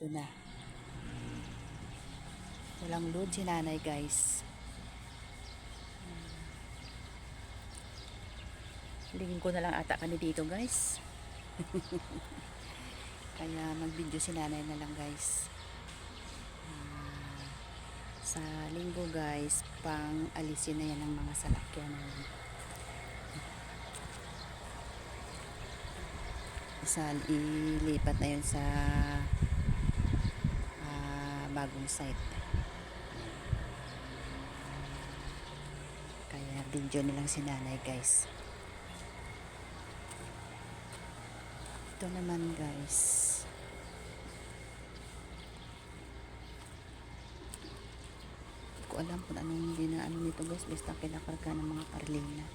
Ito na. Walang load si nanay, guys. Linggo na lang ata kami dito, guys. Kaya mag-video si nanay na lang, guys. Sa linggo, guys, pang alisin na yan ng mga salakyan. Ilipat na yun sa bagong site. Kaya video nilang si nanay, guys. Ito naman, guys, hindi ko alam kung anong dinaano nito, guys. Basta kinakarga ng mga karlina.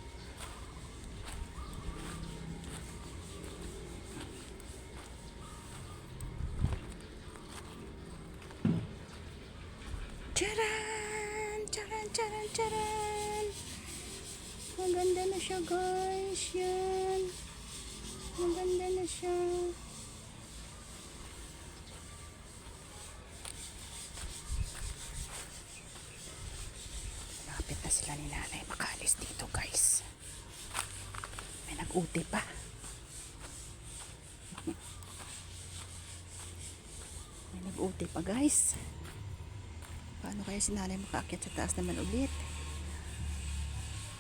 Charan! Charan! Charan! Charan! Maganda na siya, guys. Yan. Maganda na siya. Lapit na sila ni nanay makaalis dito, guys. May nag-uti pa. May nag-uti pa, guys. Paano kaya si nanay makaakyat sa taas naman ulit?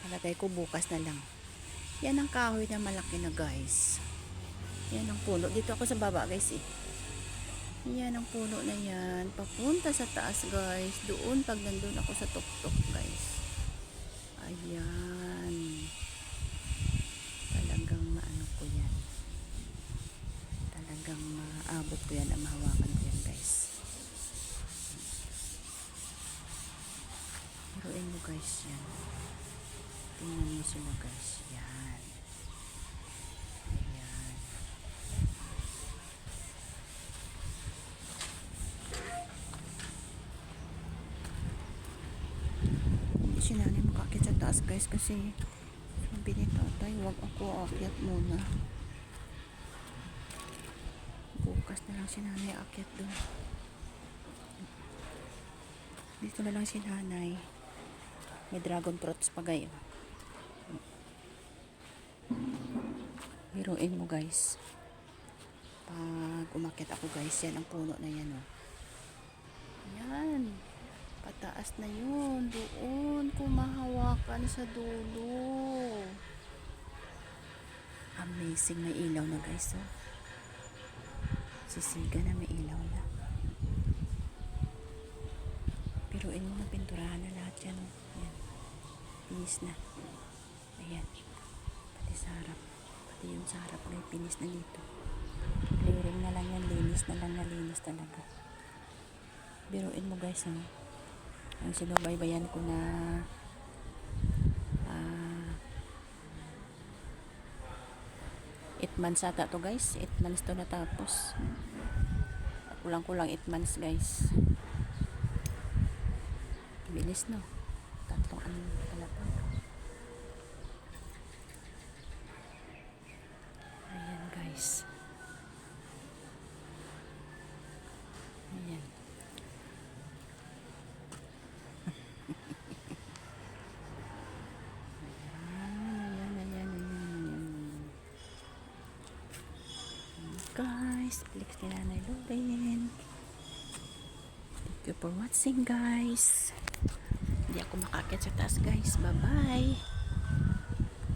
Palagay ko bukas na lang. Yan ang kahoy na malaki na, guys. Yan ang puno. Dito ako sa baba, guys, eh. Yan ang puno na yan. Papunta sa taas, guys. Doon pag nandun ako sa tuktok, guys. Ayan. Talagang maano ko yan. Talagang maabot ko yan. Mahawakan ko yan, guys. Hiruin mo, guys, yan. Tingnan mo sila, guys. Yan. Ayan. Hindi si nanay makakit sa taas, guys, kasi sabi ni tatay, huwag ako aakyat muna. Bukas na lang si nanay aakyat doon. Dito na lang si nanay. May dragon fruits pa, guys. Biruin mo, guys. Pag umakyat ako, guys, yan ang puno na yan, oh. Yan. Pataas na yun. Doon kumahawakan sa dulo. Amazing. May ilaw na, guys, oh. Sisiga na, may ilaw na. Biruin mo na, pinturahan na lahat yan, oh. Yan. Pinis na. Ayan. Pati sa harap. Pati yung sa harap ay pinis na dito. Clearing na lang yan. Linis na lang na linis talaga. Biruin mo, guys, ano? Ang sinubaybayan ko na 8 months ata to, guys. 8 months to natapos. Kulang-kulang 8 months, guys. Bilis, no? 3 ano pala to. Ayan, guys. Ayan. Guys, click ni Nanay Loren. Thank you for watching, guys. Hindi ako makakit sa taas, guys. Bye bye.